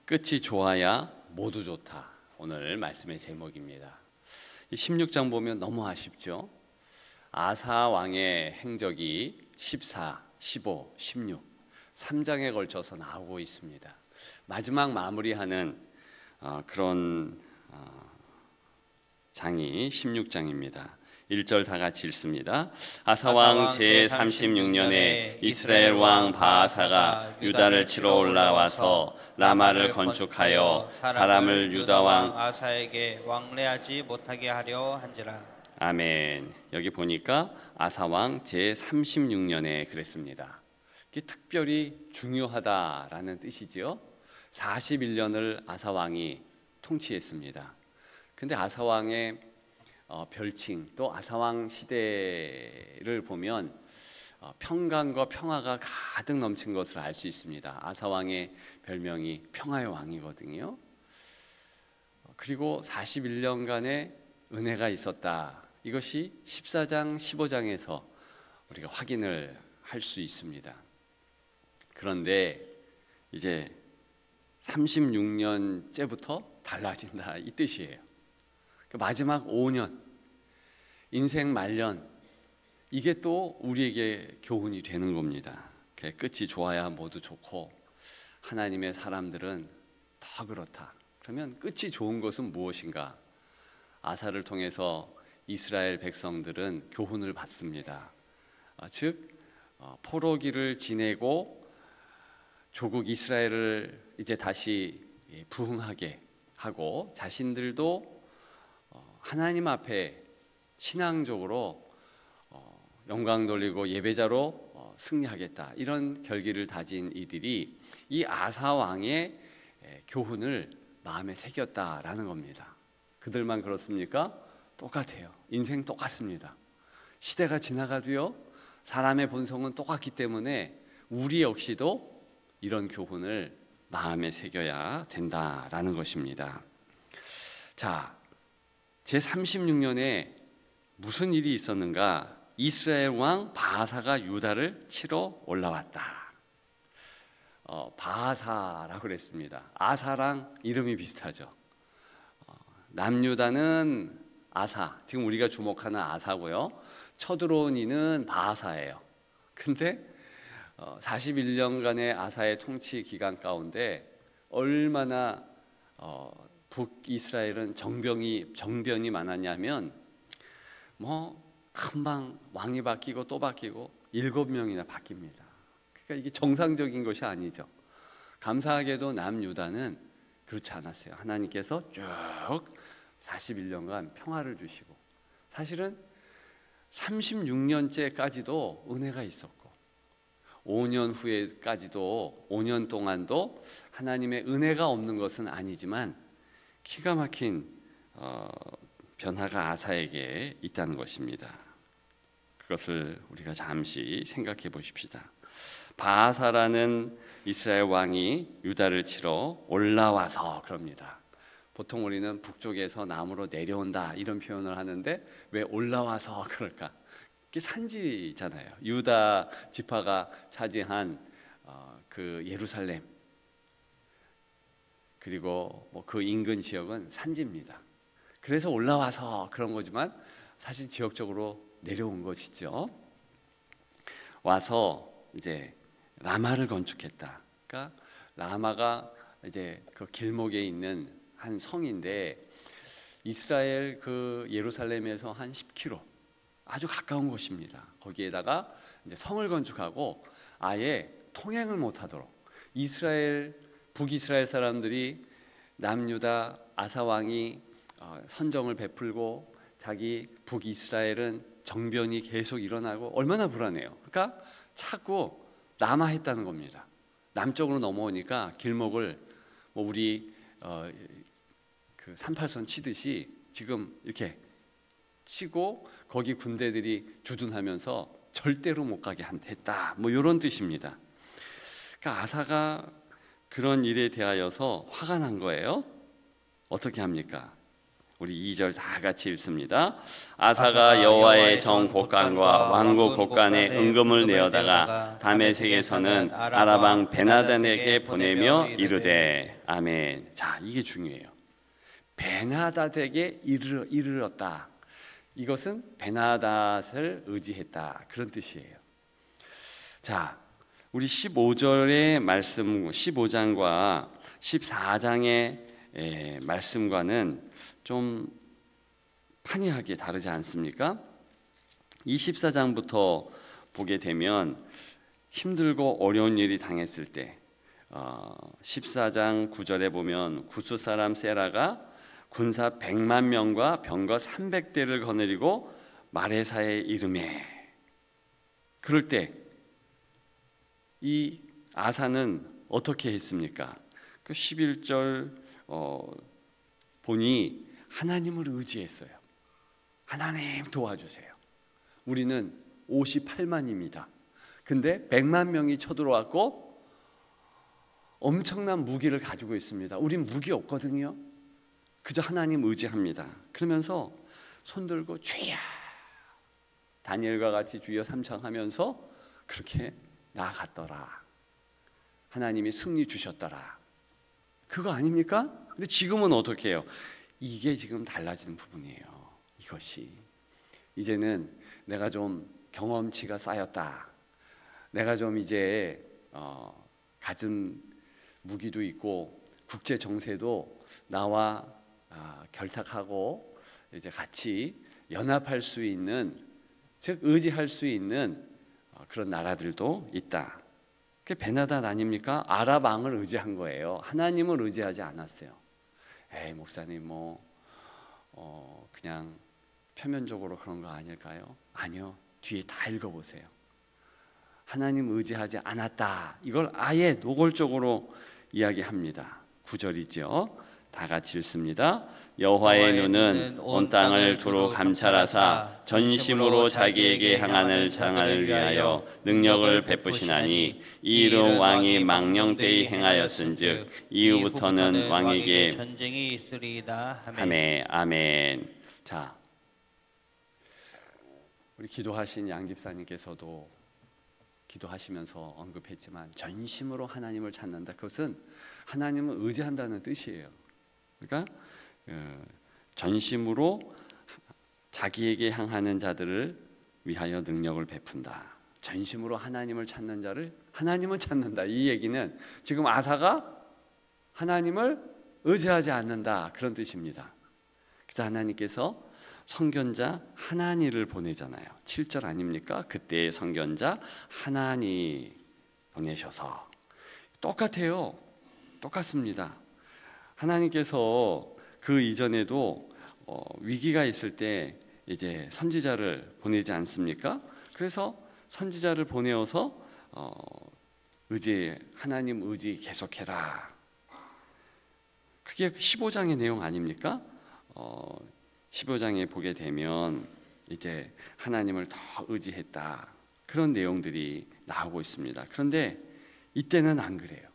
끝이 좋아야 모두 좋다. 오늘 말씀의 제목입니다. 이 16장 보면 너무 아쉽죠. 아사 왕의 행적이 14, 15, 16, 3장에 걸쳐서 나오고 있습니다. 마지막 마무리하는 그런 장이 16장입니다. 1절 다 같이 읽습니다. 아사왕 제36년에 이스라엘 왕 바아사가 유다를 치러 올라와서 라마를 건축하여 사람을 유다 왕 아사에게 왕래하지 못하게 하려 한지라. 아멘. 여기 보니까 아사왕 제36년에 그랬습니다. 이게 특별히 중요하다라는 뜻이지요. 41년을 아사왕이 통치했습니다. 근데 아사왕의 별칭 또 아사왕 시대를 보면 평강과 평화가 가득 넘친 것을 알 수 있습니다. 아사왕의 별명이 평화의 왕이거든요. 그리고 41년간의 은혜가 있었다. 이것이 14장, 15장에서 우리가 확인을 할 수 있습니다. 그런데 이제 36년째부터 달라진다 이 뜻이에요. 마지막 5년, 인생 말년, 이게 또 우리에게 교훈이 되는 겁니다. 끝이 좋아야 모두 좋고 하나님의 사람들은 더 그렇다. 그러면 끝이 좋은 것은 무엇인가? 아사를 통해서 이스라엘 백성들은 교훈을 받습니다. 즉 포로기를 지내고 조국 이스라엘을 이제 다시 부흥하게 하고 자신들도 하나님 앞에 신앙적으로 영광 돌리고 예배자로 승리하겠다, 이런 결기를 다진 이들이 이 아사 왕의 교훈을 마음에 새겼다라는 겁니다. 그들만 그렇습니까? 똑같아요. 인생 똑같습니다. 시대가 지나가도요, 사람의 본성은 똑같기 때문에 우리 역시도 이런 교훈을 마음에 새겨야 된다라는 것입니다. 자, 제36년에 무슨 일이 있었는가? 이스라엘 왕 바아사가 유다를 치러 올라왔다. 바아사라고 그랬습니다. 아사랑 이름이 비슷하죠. 남유다는 아사, 지금 우리가 주목하는 아사고요. 쳐들어온 이는 바아사예요. 근데 41년간의 아사의 통치 기간 가운데 얼마나 북이스라엘은 정변이 많았냐면 금방 왕이 바뀌고 또 바뀌고 7명이나 바뀝니다. 그러니까 이게 정상적인 것이 아니죠. 감사하게도 남유다는 그렇지 않았어요. 하나님께서 쭉 41년간 평화를 주시고, 사실은 36년째까지도 은혜가 있었고 5년 후에까지도 5년 동안도 하나님의 은혜가 없는 것은 아니지만 기가 막힌 변화가 아사에게 있다는 것입니다. 그것을 우리가 잠시 생각해 보십시다. 바아사라는 이스라엘 왕이 유다를 치러 올라와서 그럽니다. 보통 우리는 북쪽에서 남으로 내려온다 이런 표현을 하는데 왜 올라와서 그럴까? 이게 산지잖아요. 유다 지파가 차지한 그 예루살렘, 그리고 그 인근 지역은 산지입니다. 그래서 올라와서 그런 거지만 사실 지역적으로 내려온 것이죠. 와서 이제 라마를 건축했다. 그러니까 라마가 이제 그 길목에 있는 한 성인데 이스라엘 그 예루살렘에서 한 10km, 아주 가까운 곳입니다. 거기에다가 이제 성을 건축하고 아예 통행을 못하도록 북이스라엘 사람들이 남유다 아사 왕이 선정을 베풀고 자기 북이스라엘은 정변이 계속 일어나고 얼마나 불안해요. 그러니까 차고 남하했다는 겁니다. 남쪽으로 넘어오니까 길목을 우리 그 38선 치듯이 지금 이렇게 치고 거기 군대들이 주둔하면서 절대로 못 가게 했다. 이런 뜻입니다. 그러니까 아사가 그런 일에 대하여서 화가 난 거예요. 어떻게 합니까? 우리 2절 다 같이 읽습니다. 아사가 여호와의 정 곳간과 왕국 곳간에 은금을 내어다가 다메섹에서는 아람 베나단에게 보내며 이르되 아멘. 자, 이게 중요해요. 베나닷에게 이르렀다. 이것은 베나닷을 의지했다, 그런 뜻이에요. 자, 우리 15절의 말씀, 15장과 14장의 말씀과는 좀 판이하게 다르지 않습니까? 이 14장부터 보게 되면 힘들고 어려운 일이 당했을 때 14장 9절에 보면 구스 사람 세라가 군사 100만 명과 병거 300대를 거느리고 마레사에 이르매, 그럴 때 이 아사는 어떻게 했습니까? 그 11절 보니 하나님을 의지했어요. 하나님 도와주세요. 우리는 58만입니다. 근데 100만 명이 쳐들어왔고 엄청난 무기를 가지고 있습니다. 우린 무기 없거든요. 그저 하나님 의지합니다. 그러면서 손들고 주여, 다니엘과 같이 주여 삼창하면서 그렇게 나아갔더라. 하나님이 승리 주셨더라. 그거 아닙니까? 근데 지금은 어떻게 해요? 이게 지금 달라지는 부분이에요. 이것이 이제는 내가 좀 경험치가 쌓였다. 내가 좀 이제 가진 무기도 있고 국제 정세도 나와 결탁하고 이제 같이 연합할 수 있는, 즉 의지할 수 있는 그런 나라들도 있다. 그게 베나닷 아닙니까? 아랍 왕을 의지한 거예요. 하나님을 의지하지 않았어요. 에이 목사님 그냥 표면적으로 그런 거 아닐까요? 아니요. 뒤에 다 읽어보세요. 하나님 의지하지 않았다. 이걸 아예 노골적으로 이야기합니다. 9절이죠. 다 같이 읽습니다. 여호와의 눈은 온 땅을 두루 감찰하사 전심으로 자기에게 향하는 장을 위하여 능력을 베푸시나니 이로 왕이 망령되이 행하였은즉 이후부터는 왕에게 전쟁이 있으리이다. 아멘. 아멘. 자, 우리 기도하신 양 집사님께서도 기도하시면서 언급했지만 전심으로 하나님을 찾는다. 그것은 하나님을 의지한다는 뜻이에요. 그러니까 전심으로 자기에게 향하는 자들을 위하여 능력을 베푼다. 전심으로 하나님을 찾는 자를 하나님은 찾는다. 이 얘기는 지금 아사가 하나님을 의지하지 않는다, 그런 뜻입니다. 그래서 하나님께서 선견자 하나니를 보내잖아요. 7절 아닙니까? 그때의 선견자 하나니 보내셔서 똑같아요. 똑같습니다. 하나님께서 그 이전에도 위기가 있을 때 이제 선지자를 보내지 않습니까? 그래서 선지자를 보내어서 하나님 의지 계속해라. 그게 15장의 내용 아닙니까? 15장에 보게 되면 이제 하나님을 더 의지했다, 그런 내용들이 나오고 있습니다. 그런데 이때는 안 그래요.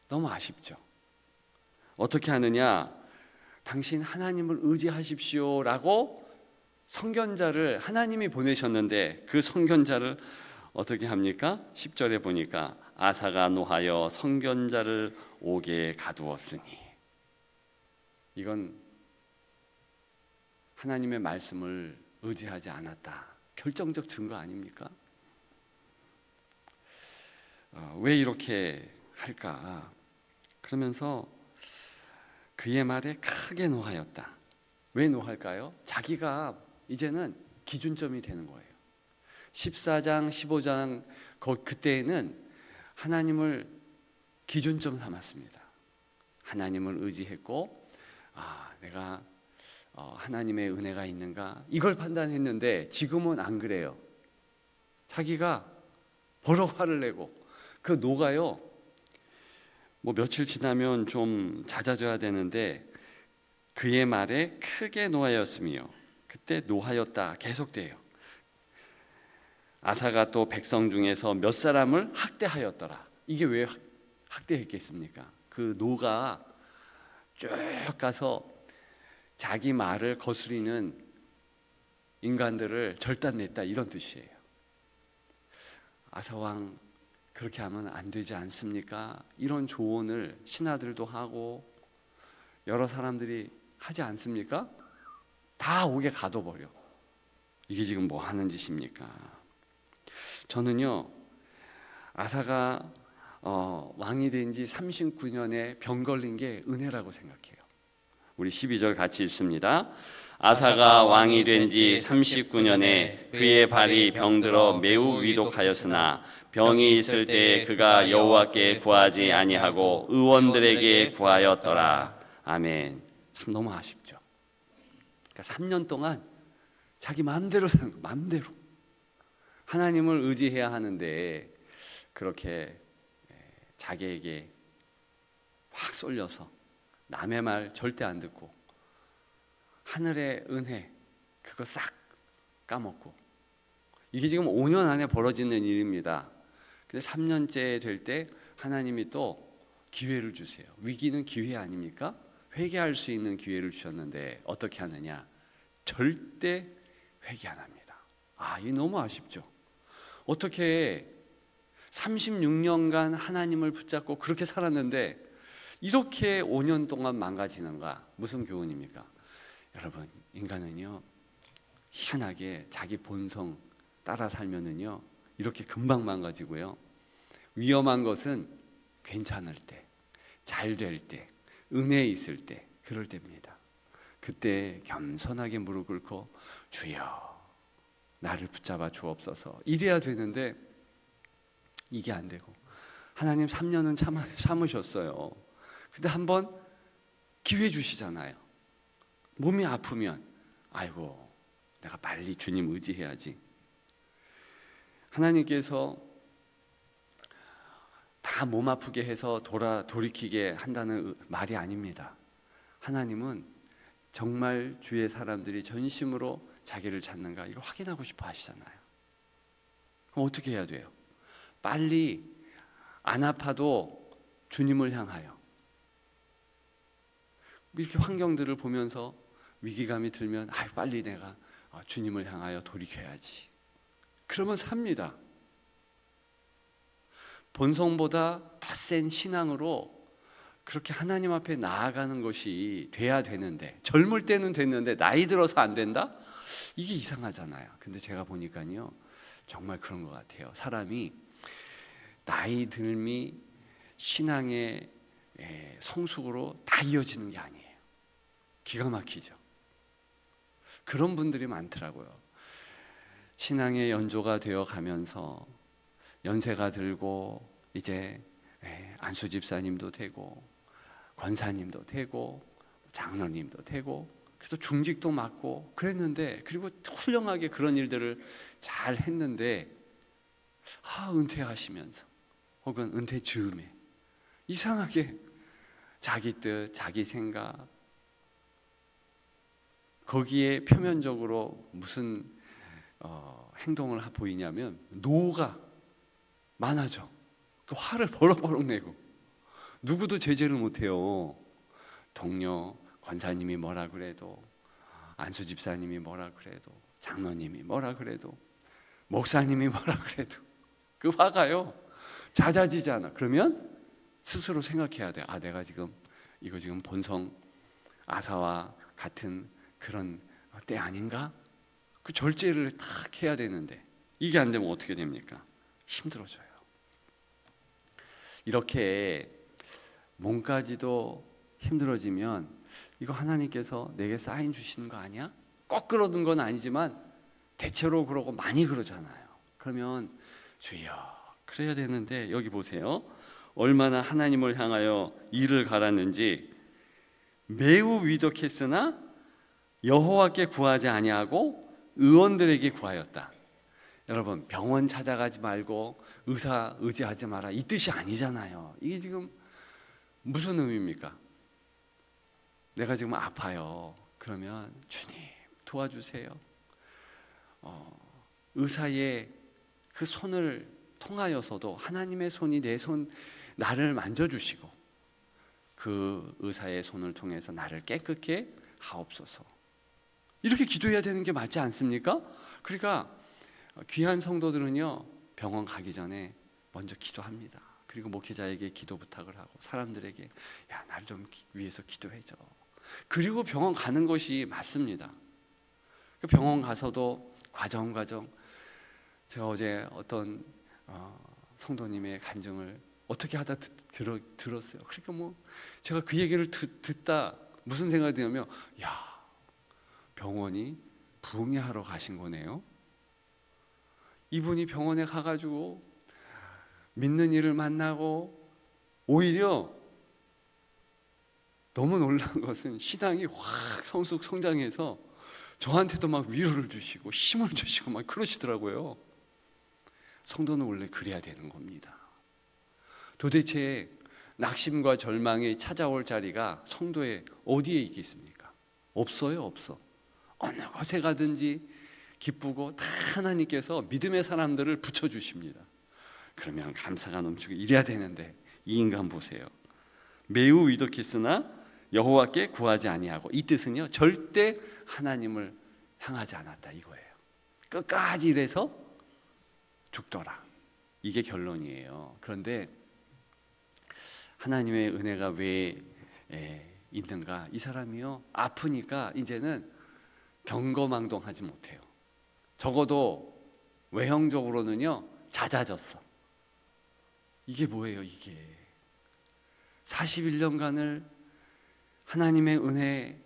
너무 아쉽죠. 어떻게 하느냐? 당신 하나님을 의지하십시오라고 선견자를 하나님이 보내셨는데 그 선견자를 어떻게 합니까? 10절에 보니까 아사가 노하여 선견자를 옥에 가두었으니, 이건 하나님의 말씀을 의지하지 않았다, 결정적 증거 아닙니까? 왜 이렇게 할까? 그러면서 그의 말에 크게 노하였다. 왜 노할까요? 자기가 이제는 기준점이 되는 거예요. 14장, 15장 그때에는 하나님을 기준점 삼았습니다. 하나님을 의지했고, 내가 하나님의 은혜가 있는가, 이걸 판단했는데 지금은 안 그래요. 자기가 버럭 화를 내고, 그 노가요 뭐 며칠 지나면 좀 잦아져야 되는데 그의 말에 크게 노하였으며, 그때 노하였다 계속돼요. 아사가 또 백성 중에서 몇 사람을 학대하였더라. 이게 왜 학대했겠습니까? 그 노가 쭉 가서 자기 말을 거스리는 인간들을 절단냈다, 이런 뜻이에요. 아사왕 그렇게 하면 안 되지 않습니까? 이런 조언을 신하들도 하고 여러 사람들이 하지 않습니까? 다 옥에 가둬버려. 이게 지금 뭐 하는 짓입니까? 저는요, 아사가 왕이 된 지 39년에 병 걸린 게 은혜라고 생각해요. 우리 12절 같이 읽습니다. 아사가 왕이 된 지 39년에 그의 발이 병들어 매우 위독하였으나 병이 있을 때에 그가 여호와께 구하지 아니하고 의원들에게 구하였더라. 아멘. 참 너무 아쉽죠. 그러니까 3년 동안 자기 마음대로 사는 거, 마음대로. 하나님을 의지해야 하는데 그렇게 자기에게 확 쏠려서 남의 말 절대 안 듣고 하늘의 은혜 그거 싹 까먹고, 이게 지금 5년 안에 벌어지는 일입니다. 근데 3년째 될 때 하나님이 또 기회를 주세요. 위기는 기회 아닙니까? 회개할 수 있는 기회를 주셨는데 어떻게 하느냐? 절대 회개 안 합니다. 이게 너무 아쉽죠. 어떻게 36년간 하나님을 붙잡고 그렇게 살았는데 이렇게 5년 동안 망가지는가? 무슨 교훈입니까? 여러분, 인간은요, 희한하게 자기 본성 따라 살면은요 이렇게 금방 망가지고요, 위험한 것은 괜찮을 때, 잘 될 때, 은혜 있을 때, 그럴 때입니다. 그때 겸손하게 무릎 꿇고 주여 나를 붙잡아 주옵소서, 이래야 되는데 이게 안 되고, 하나님 3년은 참으셨어요. 근데 한번 기회 주시잖아요. 몸이 아프면 아이고 내가 빨리 주님 의지해야지. 하나님께서 다 몸 아프게 해서 돌이키게 한다는 말이 아닙니다. 하나님은 정말 주의 사람들이 전심으로 자기를 찾는가 이걸 확인하고 싶어 하시잖아요. 그럼 어떻게 해야 돼요? 빨리 안 아파도 주님을 향하여, 이렇게 환경들을 보면서 위기감이 들면 빨리 내가 주님을 향하여 돌이켜야지. 그러면 삽니다. 본성보다 더 센 신앙으로 그렇게 하나님 앞에 나아가는 것이 돼야 되는데, 젊을 때는 됐는데 나이 들어서 안 된다? 이게 이상하잖아요. 근데 제가 보니까요 정말 그런 것 같아요. 사람이 나이 들미 신앙의 성숙으로 다 이어지는 게 아니에요. 기가 막히죠. 그런 분들이 많더라고요. 신앙의 연조가 되어 가면서 연세가 들고 이제 안수 집사님도 되고 권사님도 되고 장로님도 되고, 그래서 중직도 맡고 그랬는데, 그리고 훌륭하게 그런 일들을 잘 했는데 은퇴하시면서 혹은 은퇴 즈음에 이상하게 자기 뜻, 자기 생각, 거기에 표면적으로 무슨 행동을 보이냐면 노가 많아져. 그 화를 버럭버럭 내고 누구도 제재를 못해요. 동료 권사님이 뭐라 그래도, 안수 집사님이 뭐라 그래도, 장로님이 뭐라 그래도, 목사님이 뭐라 그래도 그 화가요 잦아지잖아. 그러면 스스로 생각해야 돼. 내가 지금 본성 아사와 같은 그런 때 아닌가? 그 절제를 탁 해야 되는데 이게 안 되면 어떻게 됩니까? 힘들어져요. 이렇게 몸까지도 힘들어지면 이거 하나님께서 내게 사인 주시는 거 아니야? 꼭 그러는 건 아니지만 대체로 그러고 많이 그러잖아요. 그러면 주여 그래야 되는데, 여기 보세요. 얼마나 하나님을 향하여 이를 갈았는지, 매우 위독했으나 여호와께 구하지 아니하고 의원들에게 구하였다. 여러분, 병원 찾아가지 말고 의사 의지하지 마라 이 뜻이 아니잖아요. 이게 지금 무슨 의미입니까? 내가 지금 아파요. 그러면 주님 도와주세요. 의사의 그 손을 통하여서도 하나님의 손이 나를 만져주시고 그 의사의 손을 통해서 나를 깨끗게 하옵소서. 이렇게 기도해야 되는 게 맞지 않습니까? 그러니까 귀한 성도들은요, 병원 가기 전에 먼저 기도합니다. 그리고 목회자에게 기도 부탁을 하고 사람들에게 야, 날 좀 위해서 기도해줘. 그리고 병원 가는 것이 맞습니다. 병원 가서도 과정 제가 어제 어떤 성도님의 간증을 어떻게 하다 들었어요. 그러니까 뭐 제가 그 얘기를 듣다 무슨 생각이 드냐면, 야, 병원이 부흥회하러 가신 거네요. 이분이 병원에 가가지고 믿는 이를 만나고, 오히려 너무 놀란 것은 신앙이 확 성장해서 저한테도 막 위로를 주시고 힘을 주시고 막 그러시더라고요. 성도는 원래 그래야 되는 겁니다. 도대체 낙심과 절망이 찾아올 자리가 성도의 어디에 있겠습니까? 없어요, 없어. 어느 곳에 가든지 기쁘고 다 하나님께서 믿음의 사람들을 붙여주십니다. 그러면 감사가 넘치고 이래야 되는데, 이 인간 보세요. 매우 위독했으나 여호와께 구하지 아니하고, 이 뜻은요, 절대 하나님을 향하지 않았다 이거예요. 끝까지 이래서 죽더라, 이게 결론이에요. 그런데 하나님의 은혜가 왜 있는가? 이 사람이요, 아프니까 이제는 경거망동하지 못해요. 적어도 외형적으로는요 잦아졌어. 이게 뭐예요? 이게 41년간을 하나님의 은혜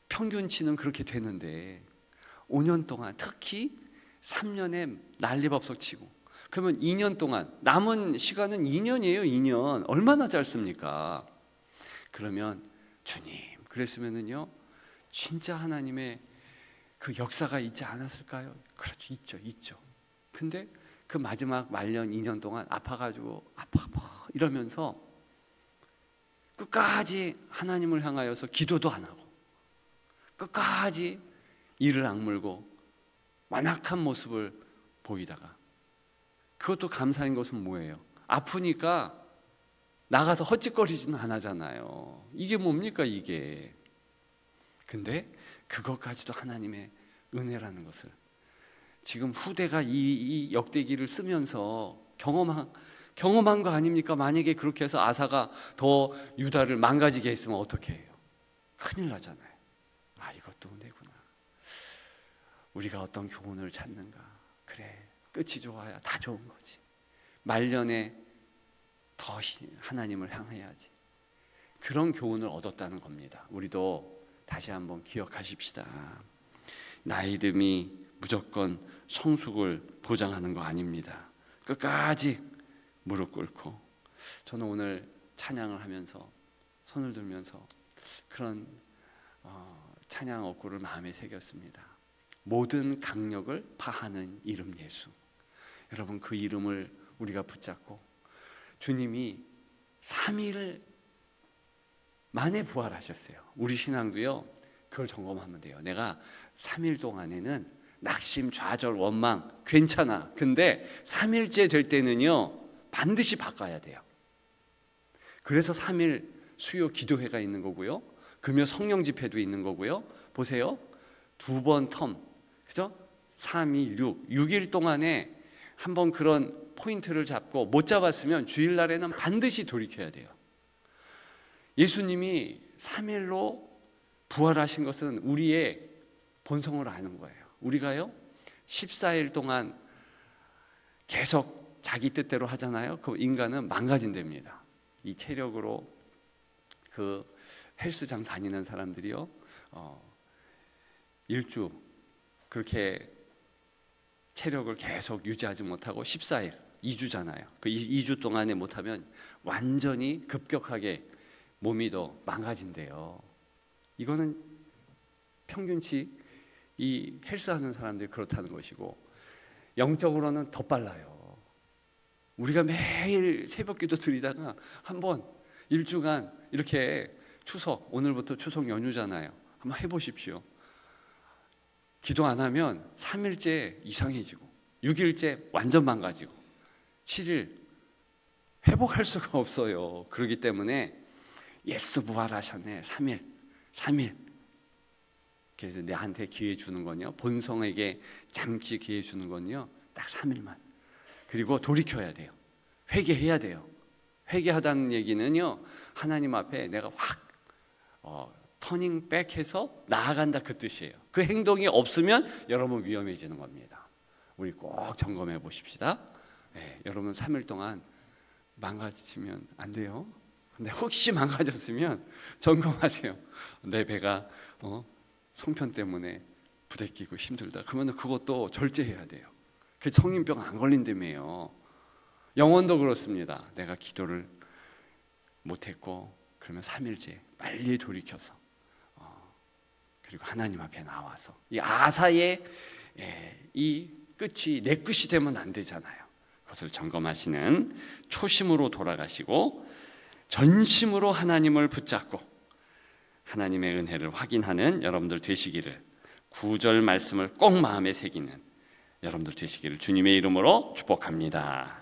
평균치는 그렇게 되는데 5년 동안, 특히 3년에 난리법석 치고, 그러면 2년 동안, 남은 시간은 2년이에요. 2년 얼마나 짧습니까? 그러면 주님, 그랬으면은요 진짜 하나님의 그 역사가 있지 않았을까요? 그렇죠, 있죠. 근데 그 마지막 말년 2년 동안 아파가지고 아파 이러면서 끝까지 하나님을 향하여서 기도도 안 하고 끝까지 이를 악물고 완악한 모습을 보이다가, 그것도 감사한 것은 뭐예요? 아프니까 나가서 헛짓거리지는 안 하잖아요. 이게 뭡니까 이게? 근데 그것까지도 하나님의 은혜라는 것을 지금 후대가 이 역대기를 쓰면서 경험한 거 아닙니까? 만약에 그렇게 해서 아사가 더 유다를 망가지게 했으면 어떻게 해요? 큰일 나잖아요. 아, 이것도 은혜구나. 우리가 어떤 교훈을 찾는가? 그래, 끝이 좋아야 다 좋은 거지. 말년에 더 하나님을 향해야지. 그런 교훈을 얻었다는 겁니다. 우리도 다시 한번 기억하십시다. 나이듦이 무조건 성숙을 보장하는 거 아닙니다. 끝까지 무릎 꿇고, 저는 오늘 찬양을 하면서 손을 들면서 그런 찬양 어구를 마음에 새겼습니다. 모든 강력을 파하는 이름 예수. 여러분, 그 이름을 우리가 붙잡고, 주님이 3일 만에 부활하셨어요. 우리 신앙도요 그걸 점검하면 돼요. 내가 3일 동안에는 낙심, 좌절, 원망 괜찮아. 근데 3일째 될 때는요 반드시 바꿔야 돼요. 그래서 3일 수요 기도회가 있는 거고요, 금요 성령 집회도 있는 거고요. 보세요, 2번 텀, 그죠? 3, 2, 6일 동안에 한번 그런 포인트를 잡고 못 잡았으면 주일날에는 반드시 돌이켜야 돼요. 예수님이 3일로 부활하신 것은 우리의 본성을 아는 거예요. 우리가요 14일 동안 계속 자기 뜻대로 하잖아요. 그 인간은 망가진답니다. 이 체력으로 그 헬스장 다니는 사람들이요 1주 그렇게 체력을 계속 유지하지 못하고 14일, 2주잖아요. 그 2주 동안에 못하면 완전히 급격하게 몸이 더 망가진대요. 이거는 평균치 이 헬스하는 사람들이 그렇다는 것이고, 영적으로는 더 빨라요. 우리가 매일 새벽기도 드리다가 한번 1주간 이렇게 추석, 오늘부터 추석 연휴잖아요. 한번 해보십시오. 기도 안 하면 3일째 이상해지고 6일째 완전 망가지고 7일 회복할 수가 없어요. 그렇기 때문에 예수 부활하셨네. 3일 그래서 내한테 기회 주는 건요, 본성에게 잠시 기회 주는 건요, 딱 3일만. 그리고 돌이켜야 돼요. 회개해야 돼요. 회개하다는 얘기는요, 하나님 앞에 내가 확 터닝 백해서 나아간다, 그 뜻이에요. 그 행동이 없으면 여러분 위험해지는 겁니다. 우리 꼭 점검해 보십시다. 네, 여러분 3일 동안 망가지면 안 돼요. 근데 혹시 망가졌으면 점검하세요. 내 배가 송편 때문에 부대끼고 힘들다. 그러면 그것도 절제해야 돼요. 그 성인병 안 걸린다며요. 영혼도 그렇습니다. 내가 기도를 못했고 그러면 3일째 빨리 돌이켜서 그리고 하나님 앞에 나와서 이 아사의 이 끝이 내 끝이 되면 안 되잖아요. 그것을 점검하시는 초심으로 돌아가시고 전심으로 하나님을 붙잡고 하나님의 은혜를 확인하는 여러분들 되시기를, 9절 말씀을 꼭 마음에 새기는 여러분들 되시기를 주님의 이름으로 축복합니다.